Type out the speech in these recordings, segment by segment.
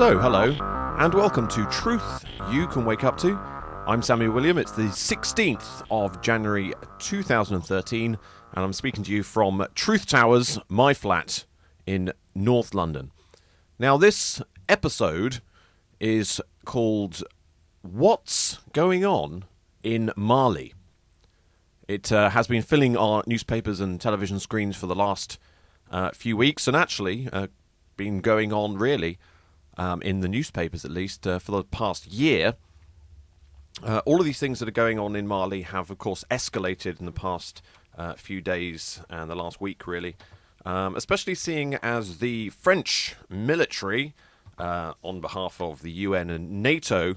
So, hello, and welcome to Truth You Can Wake Up To. I'm Samuel William. It's the 16th of January 2013, and I'm speaking to you from Truth Towers, my flat in North London. Now, this episode is called What's Going On in Mali? It has been filling our newspapers and television screens for the last few weeks, and actually been going on really in the newspapers at least for the past year. All of these things that are going on in Mali have, of course, escalated in the past few days and the last week, really, especially seeing as the French military, on behalf of the UN and NATO,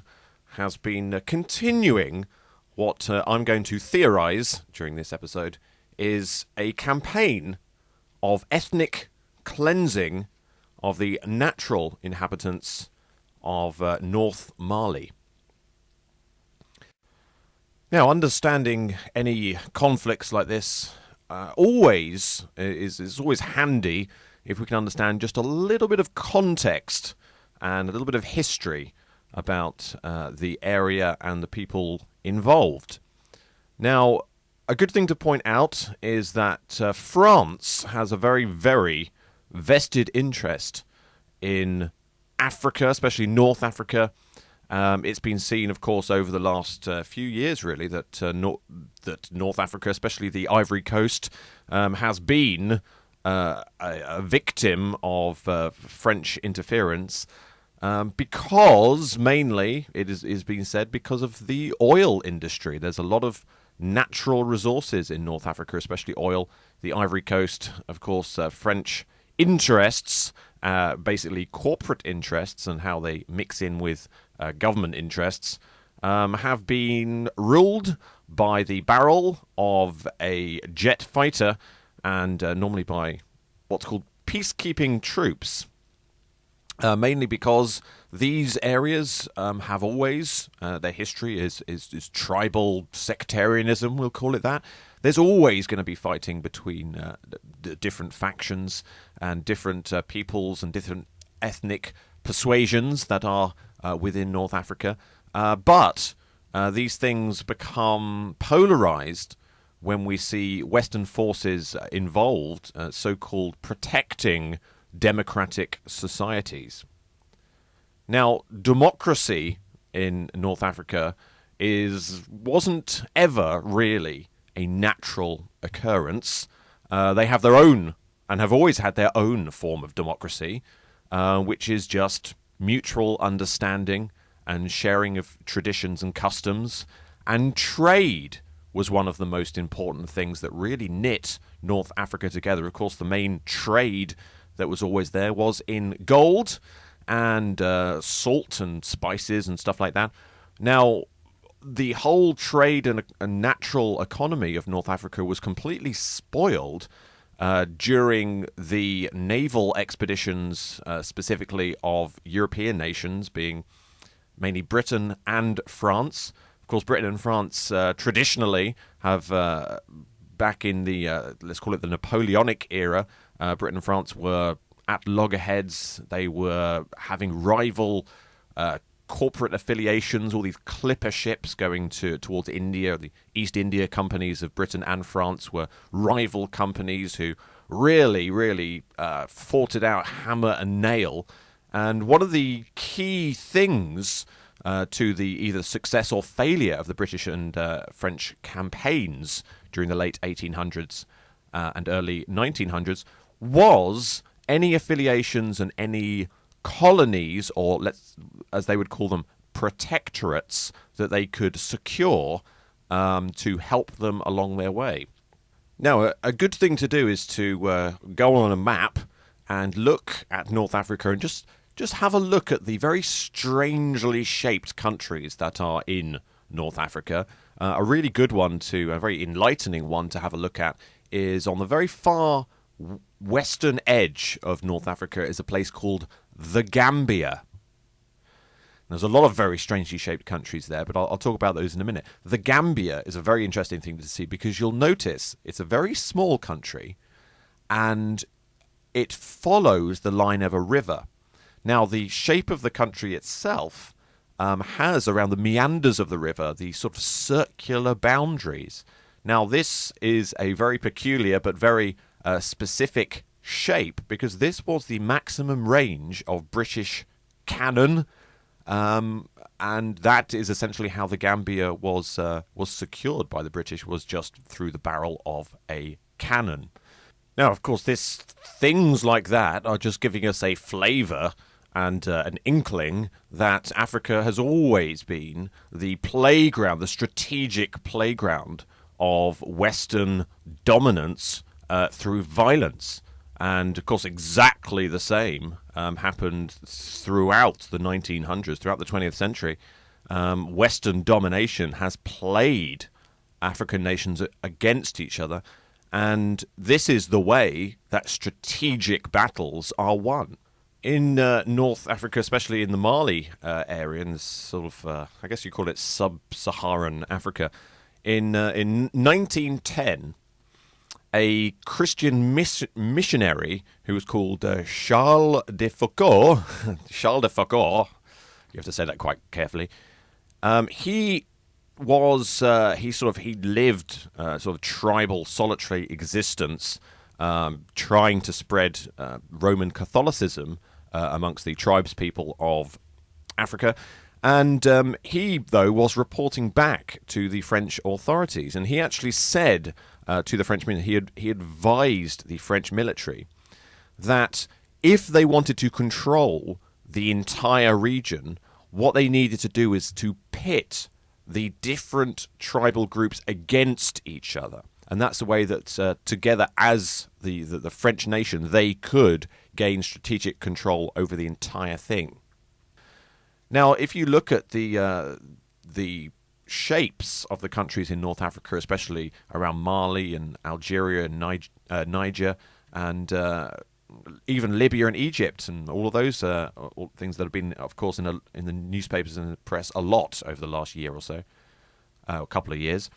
has been continuing what I'm going to theorize during this episode is a campaign of ethnic cleansing of the natural inhabitants of North Mali. Now, understanding any conflicts like this is always handy if we can understand just a little bit of context and a little bit of history about the area and the people involved. Now, a good thing to point out is that France has a very, very vested interest in Africa, especially North Africa. It's been seen, of course, over the last few years, really, that North Africa, especially the Ivory Coast, has been a victim of French interference because, mainly, it is being said, because of the oil industry. There's a lot of natural resources in North Africa, especially oil. The Ivory Coast, of course, French interests, basically corporate interests and how they mix in with government interests, have been ruled by the barrel of a jet fighter and normally by what's called peacekeeping troops. Mainly because these areas have always, their history is tribal sectarianism, we'll call it that. There's always going to be fighting between the different factions and different peoples and different ethnic persuasions that are within North Africa. But these things become polarized when we see Western forces involved, so-called protecting democratic societies. Now, democracy in North Africa wasn't ever really a natural occurrence. They have their own, and have always had their own form of democracy, which is just mutual understanding and sharing of traditions and customs, and trade was one of the most important things that really knit North Africa together. Of course, the main trade that was always there was in gold and salt and spices and stuff like that. Now, the whole trade and natural economy of North Africa was completely spoiled during the naval expeditions, specifically of European nations, being mainly Britain and France. Of course, Britain and France traditionally have, back in the, let's call it the Napoleonic era, Britain and France were at loggerheads. They were having rival corporate affiliations, all these clipper ships going towards India. The East India companies of Britain and France were rival companies who really fought it out hammer and nail. And one of the key things to the either success or failure of the British and French campaigns during the late 1800s and early 1900s was any affiliations and any colonies, or as they would call them, protectorates, that they could secure to help them along their way. Now, a good thing to do is to go on a map and look at North Africa and just have a look at the very strangely shaped countries that are in North Africa. A really good one a very enlightening one to have a look at is on the very far western edge of North Africa is a place called the Gambia. There's a lot of very strangely shaped countries there, but I'll talk about those in a minute. The Gambia is a very interesting thing to see because you'll notice it's a very small country and it follows the line of a river. Now, the shape of the country itself has, around the meanders of the river, these sort of circular boundaries. Now, this is a very peculiar but very specific shape, because this was the maximum range of British cannon, and that is essentially how the Gambia was secured by the British, was just through the barrel of a cannon. Now, of course, things like that are just giving us a flavour and an inkling that Africa has always been the playground, the strategic playground of Western dominance through violence. And, of course, exactly the same happened throughout the 1900s, throughout the 20th century. Western domination has played African nations against each other, and this is the way that strategic battles are won. In North Africa, especially in the Mali area, in this sort of, I guess you call it sub-Saharan Africa, in 1910, a Christian missionary who was called Charles de Foucault, Charles de Foucault, you have to say that quite carefully. He lived sort of tribal, solitary existence, trying to spread Roman Catholicism amongst the tribespeople of Africa. And he, though, was reporting back to the French authorities, and he actually said to the French military, he advised the French military that if they wanted to control the entire region, what they needed to do is to pit the different tribal groups against each other. And that's the way that together as the French nation, they could gain strategic control over the entire thing. Now, if you look at the shapes of the countries in North Africa, especially around Mali and Algeria and Niger and even Libya and Egypt and all of those all things that have been, of course, in the newspapers and the press a lot over the last year or so, a couple of years,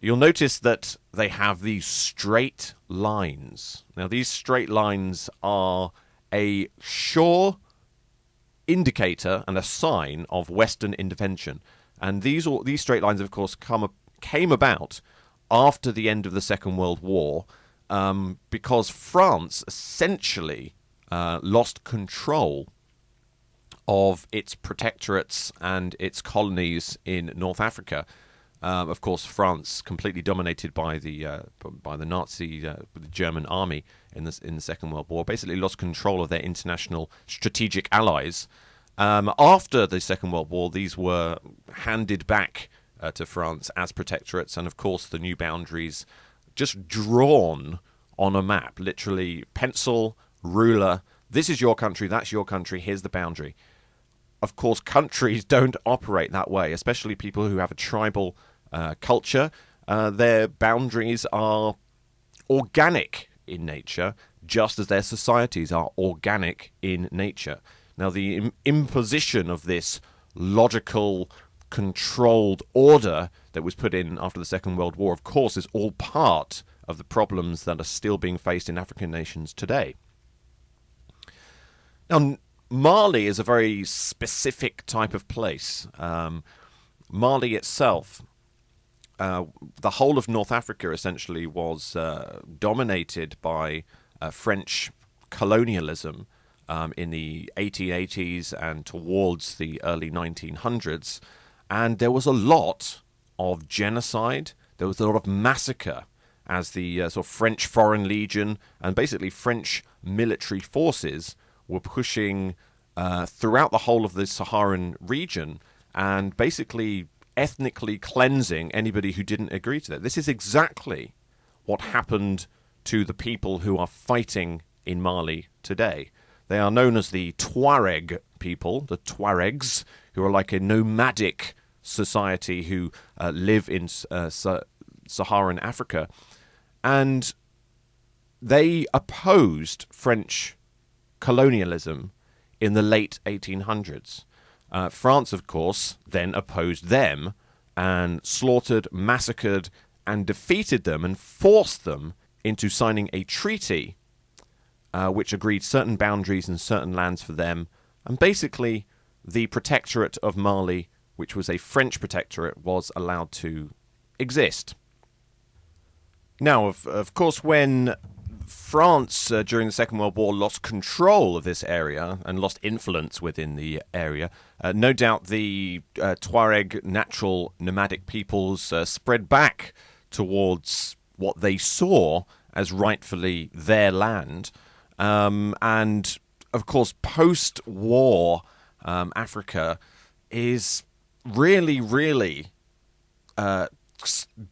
you'll notice that they have these straight lines. Now, these straight lines are a sure indicator and a sign of Western intervention. And these straight lines, of course, came about after the end of the Second World War, because France essentially lost control of its protectorates and its colonies in North Africa. Of course, France, completely dominated by the Nazi, the German army in the Second World War, basically lost control of their international strategic allies. After the Second World War, these were handed back to France as protectorates, and of course the new boundaries just drawn on a map, literally pencil, ruler, this is your country, that's your country, here's the boundary. Of course, countries don't operate that way, especially people who have a tribal culture. Their boundaries are organic in nature, just as their societies are organic in nature. Now, the imposition of this logical, controlled order that was put in after the Second World War, of course, is all part of the problems that are still being faced in African nations today. Now, Mali is a very specific type of place. Mali itself, the whole of North Africa essentially was dominated by French colonialism in the 1880s and towards the early 1900s. And there was a lot of genocide. There was a lot of massacre as the sort of French Foreign Legion and basically French military forces were pushing throughout the whole of the Saharan region and basically ethnically cleansing anybody who didn't agree to that. This is exactly what happened to the people who are fighting in Mali today. They are known as the Tuareg people, the Tuaregs, who are like a nomadic society who live in Saharan Africa. And they opposed French colonialism in the late 1800s. France, of course, then opposed them and slaughtered, massacred, and defeated them and forced them into signing a treaty which agreed certain boundaries and certain lands for them And basically, the Protectorate of Mali, which was a French protectorate, was allowed to exist. Now, of course, when France, during the Second World War, lost control of this area and lost influence within the area, no doubt the Tuareg natural nomadic peoples spread back towards what they saw as rightfully their land. And, of course, post-war Africa is really, really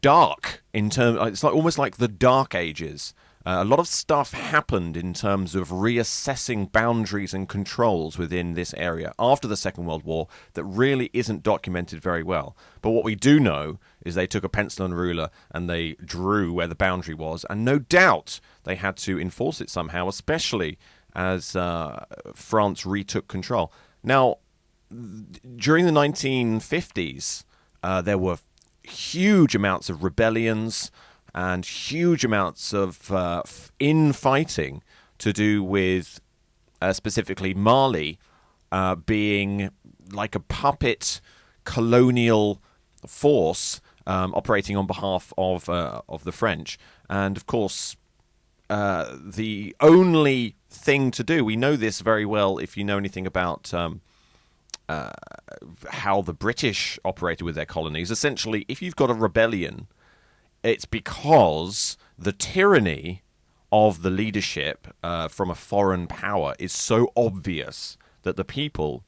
dark in terms. It's like almost like the Dark Ages. A lot of stuff happened in terms of reassessing boundaries and controls within this area after the Second World War that really isn't documented very well. But what we do know is they took a pencil and ruler and they drew where the boundary was, and no doubt they had to enforce it somehow, especially as France retook control. Now, during the 1950s, there were huge amounts of rebellions and huge amounts of infighting to do with specifically Mali being like a puppet colonial force operating on behalf of the French. And of course, the only thing to do, we know this very well if you know anything about how the British operated with their colonies. Essentially, if you've got a rebellion, it's because the tyranny of the leadership from a foreign power is so obvious that the people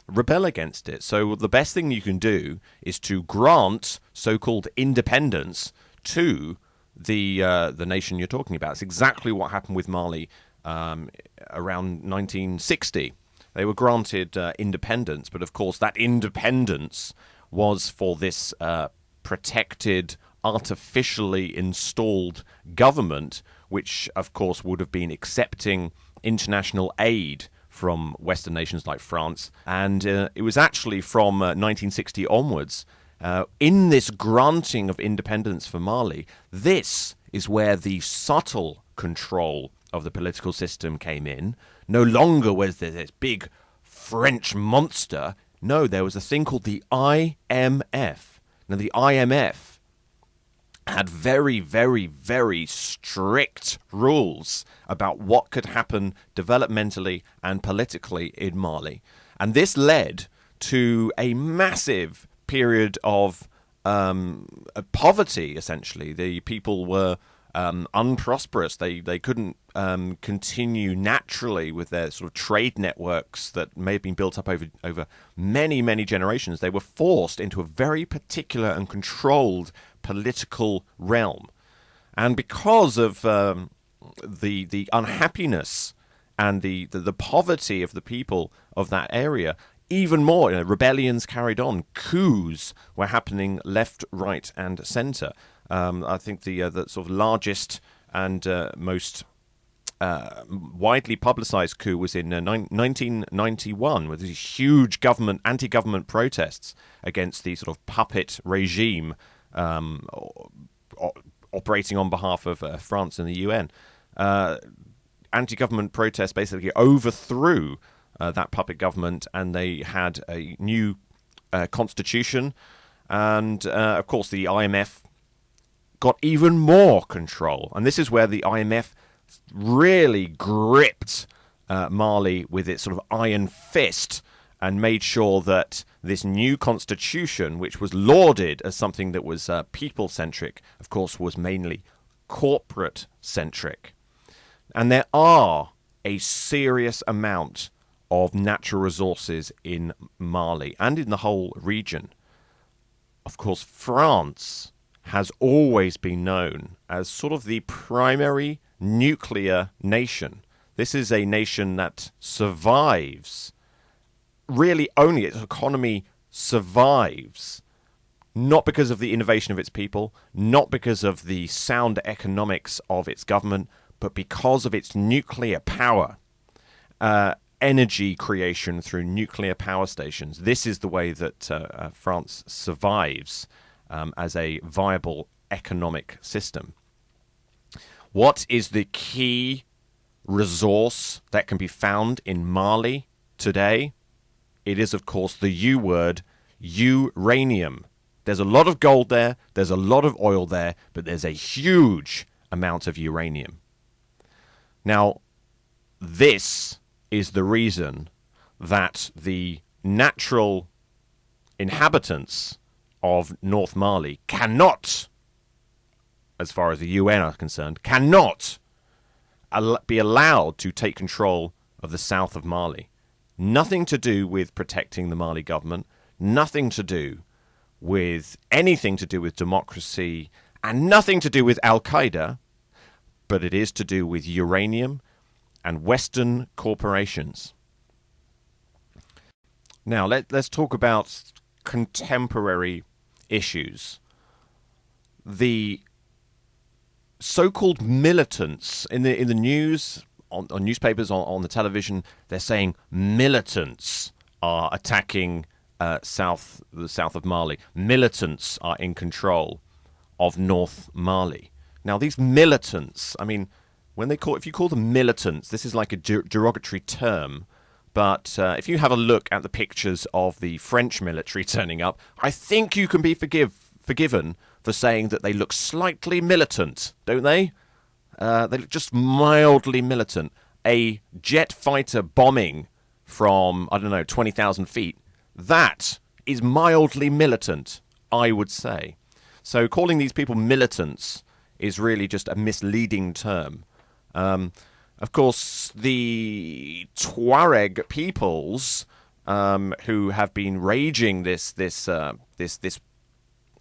rebel against it. So the best thing you can do is to grant so-called independence to the nation you're talking about. It's exactly what happened with Mali around 1960. They were granted independence, but of course that independence was for this protected, artificially installed government, which of course would have been accepting international aid from Western nations like France. And it was actually from 1960 onwards, in this granting of independence for Mali, this is where the subtle control of the political system came in. No longer was there this big French monster. No, there was a thing called the IMF. Now, the IMF had very, very, very strict rules about what could happen developmentally and politically in Mali. And this led to a massive period of poverty, essentially. The people were unprosperous. They couldn't continue naturally with their sort of trade networks that may have been built up over many, many generations. They were forced into a very particular and controlled political realm. And because of the unhappiness and the poverty of the people of that area, even more, rebellions carried on. Coups were happening left, right, and centre. I think the sort of largest and most widely publicised coup was in 1991, with these huge anti-government protests against the sort of puppet regime operating on behalf of France and the UN. Anti-government protests basically overthrew that puppet government, and they had a new constitution. And, of course, the IMF got even more control. And this is where the IMF really gripped Mali with its sort of iron fist and made sure that this new constitution, which was lauded as something that was people-centric, of course, was mainly corporate-centric. And there are a serious amount of natural resources in Mali and in the whole region. Of course, France has always been known as sort of the primary nuclear nation. This is a nation that survives, really only its economy survives, not because of the innovation of its people, not because of the sound economics of its government, but because of its nuclear power. Energy creation through nuclear power stations. This is the way that France survives as a viable economic system. What is the key resource that can be found in Mali today, it is, of course, the U word, uranium. There's a lot of gold there, there's a lot of oil there, but there's a huge amount of uranium. Now, this is the reason that the natural inhabitants of North Mali cannot, as far as the UN are concerned, cannot be allowed to take control of the south of Mali. Nothing to do with protecting the Mali government, nothing to do with anything to do with democracy, and nothing to do with Al-Qaeda, but it is to do with uranium and Western corporations. Now, let's talk about contemporary issues. The so-called militants in the news, on newspapers, on the television, they're saying militants are attacking the south of Mali. Militants are in control of North Mali. Now, these militants, I mean, if you call them militants, this is like a derogatory term. But if you have a look at the pictures of the French military turning up, I think you can be forgiven for saying that they look slightly militant, don't they? They look just mildly militant. A jet fighter bombing from, 20,000 feet, that is mildly militant, I would say. So calling these people militants is really just a misleading term. Of course, the Tuareg peoples who have been raging this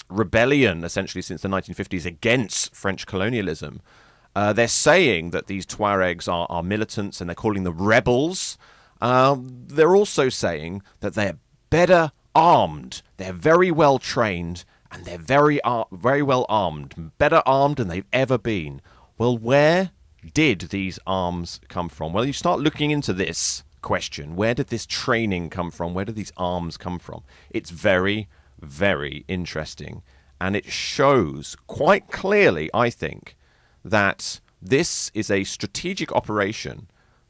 rebellion essentially since the 1950s against French colonialism, they're saying that these Tuaregs are militants and they're calling them rebels. They're also saying that they're better armed, they're very well trained, and they're very well armed, better armed than they've ever been. Well, where did these arms come from? Well, you start looking into this question. Where did this training come from? Where did these arms come from? It's very, very interesting. And it shows quite clearly, I think, that this is a strategic operation.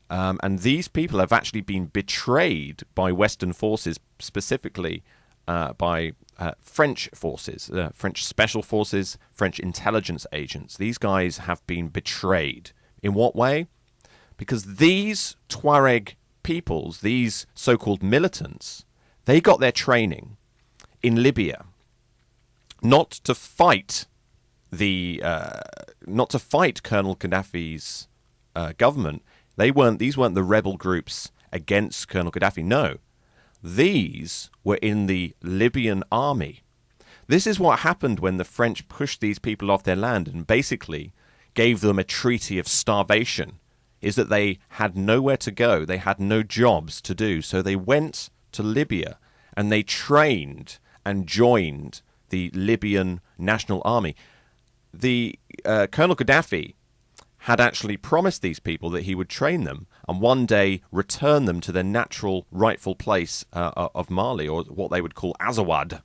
And these people have actually been betrayed by Western forces, specifically by French forces, French special forces, French intelligence agents. These guys have been betrayed. In what way? Because these Tuareg peoples, these so-called militants, they got their training in Libya not to fight Colonel Gaddafi's government. These weren't the rebel groups against Colonel Gaddafi. No, these were in the Libyan army. This is what happened when the French pushed these people off their land and basically gave them a treaty of starvation, is that they had nowhere to go. They had no jobs to do. So they went to Libya and they trained and joined the Libyan National Army. The Colonel Gaddafi had actually promised these people that he would train them and one day return them to their natural rightful place of Mali, or what they would call Azawad,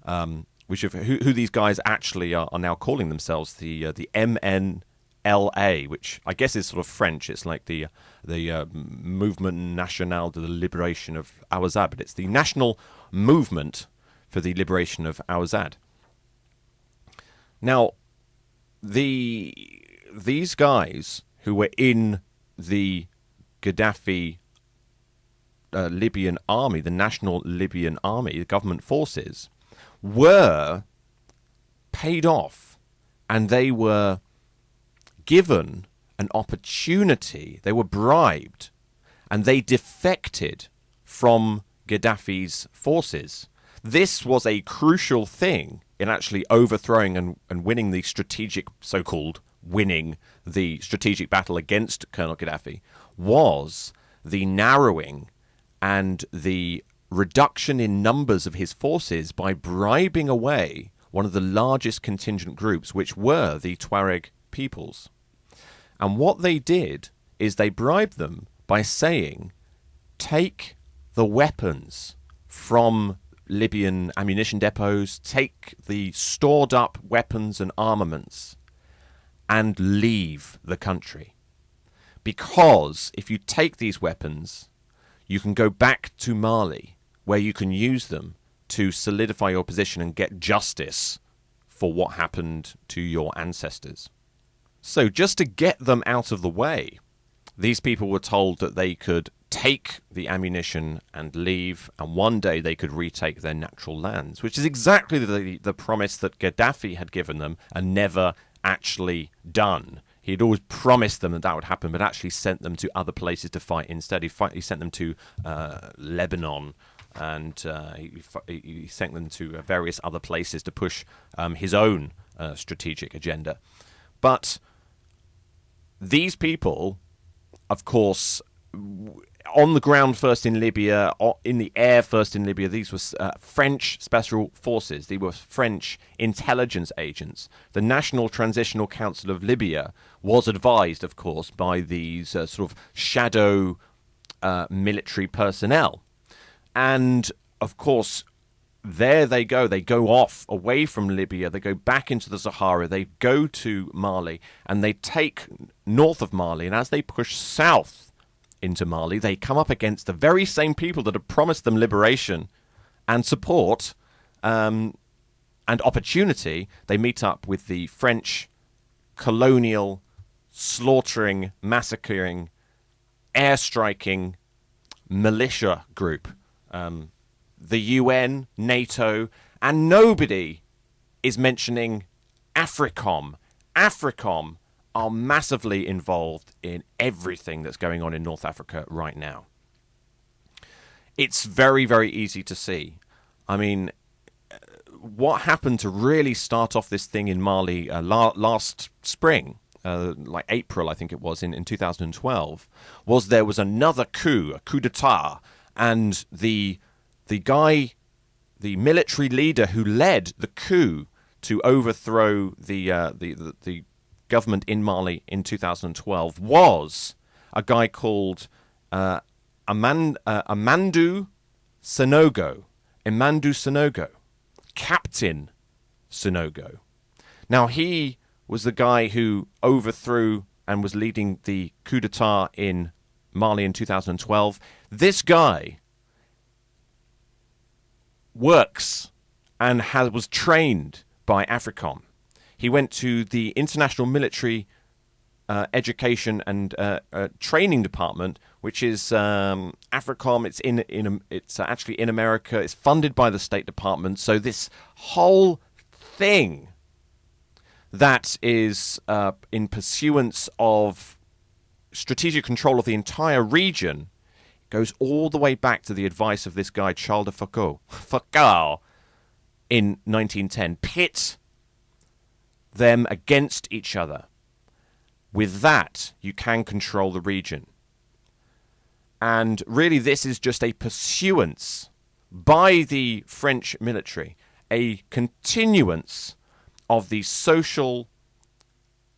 who these guys actually are now calling themselves, the MNLA, which I guess is sort of French. It's like the Mouvement National de la Liberation of Awazad, but it's the National Movement for the Liberation of Awazad. Now, these guys who were in the Gaddafi Libyan army, the National Libyan Army, the government forces, were paid off, and they were given an opportunity. They were bribed, and they defected from Gaddafi's forces. This was a crucial thing in actually overthrowing and winning the strategic, so-called winning the strategic battle against Colonel Gaddafi, was the narrowing and the reduction in numbers of his forces by bribing away one of the largest contingent groups, which were the Tuareg peoples. And what they did is they bribed them by saying, take the weapons from Libyan ammunition depots, take the stored up weapons and armaments, and leave the country. Because if you take these weapons, you can go back to Mali, where you can use them to solidify your position and get justice for what happened to your ancestors. So just to get them out of the way, these people were told that they could take the ammunition and leave, and one day they could retake their natural lands, which is exactly the promise that Gaddafi had given them and never actually done. He had always promised them that that would happen, but actually sent them to other places to fight instead. He sent them to Lebanon, and he sent them to various other places to push his own strategic agenda. But these people, of course, on the ground first in Libya, in the air first in Libya, these were French special forces. They were French intelligence agents. The National Transitional Council of Libya was advised, of course, by these sort of shadow military personnel. And, of course, there they go. They go off away from Libya. They go back into the Sahara. They go to Mali, and they take north of Mali. And as they push south into Mali, they come up against the very same people that had promised them liberation and support and opportunity. They meet up with the French colonial, slaughtering, massacring, airstriking militia group. The UN, NATO, and nobody is mentioning AFRICOM. AFRICOM are massively involved in everything that's going on in North Africa right now. It's very, very easy to see. I mean, what happened to really start off this thing in Mali last spring, like April, I think it was, in 2012, was there was another coup, a coup d'etat, and the military leader who led the coup to overthrow the government in Mali in 2012 was a guy called Amadou Sanogo. Captain Sanogo. Now, he was the guy who overthrew and was leading the coup d'etat in Mali in 2012. This guy works and was trained by AFRICOM. He went to the International Military Education and Training Department, which is AFRICOM. It's actually in America. It's funded by the State Department. So this whole thing that is in pursuance of strategic control of the entire region goes all the way back to the advice of this guy, Charles de Foucault in 1910. Pit them against each other. With that, you can control the region. And really, this is just a pursuance by the French military, a continuance of the social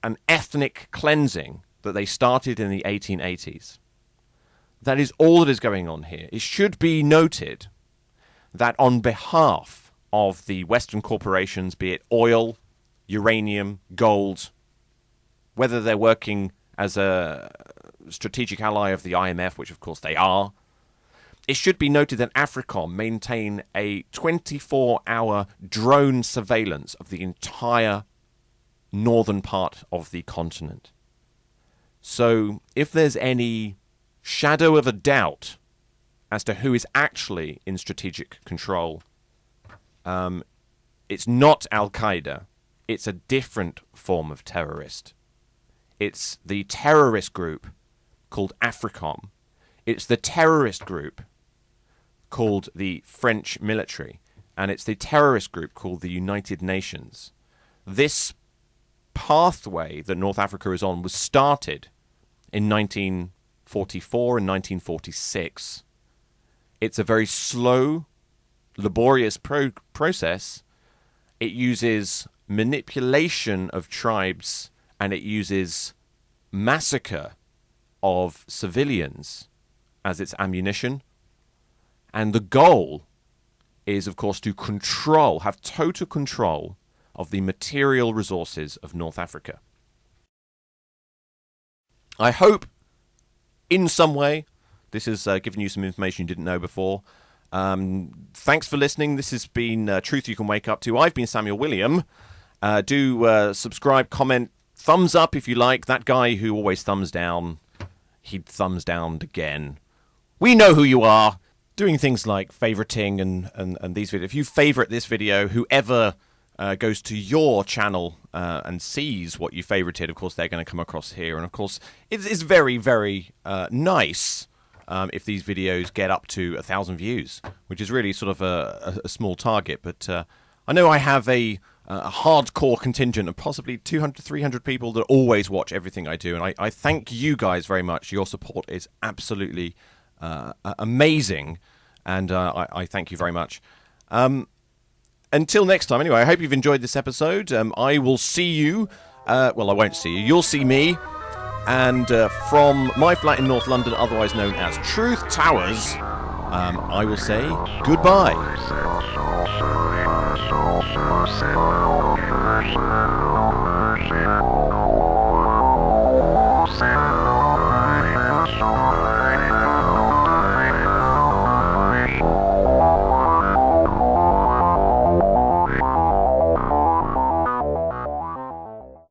and ethnic cleansing that they started in the 1880s. That is all that is going on here. It should be noted that on behalf of the Western corporations, be it oil, uranium, gold, whether they're working as a strategic ally of the IMF, which of course they are, it should be noted that AFRICOM maintain a 24-hour drone surveillance of the entire northern part of the continent. So if there's any shadow of a doubt as to who is actually in strategic control, it's not Al-Qaeda. It's a different form of terrorist. It's the terrorist group called AFRICOM. It's the terrorist group called the French military. And it's the terrorist group called the United Nations. This pathway that North Africa is on was started in 1944 and 1946. It's a very slow, laborious process. It uses manipulation of tribes, and it uses massacre of civilians as its ammunition. And the goal is, of course, to have total control of the material resources of North Africa. I hope, in some way, This has given you some information you didn't know before. Thanks for listening. This has been Truth You Can Wake Up To. I've been Samuel William. Do subscribe, comment, thumbs up if you like. That guy who always thumbs down, he thumbs down again. We know who you are. Doing things like favoriting and these videos. If you favorite this video, whoever goes to your channel and sees what you favorited, of course, they're going to come across here. And, of course, it's very, very nice if these videos get up to 1,000 views, which is really sort of a small target. But I know I have a hardcore contingent of possibly 200 to 300 people that always watch everything I do. And I thank you guys very much. Your support is absolutely amazing. And I thank you very much. Until next time, anyway, I hope you've enjoyed this episode. I will see you. Well, I won't see you. You'll see me. And from my flat in North London, otherwise known as Truth Towers, I will say goodbye.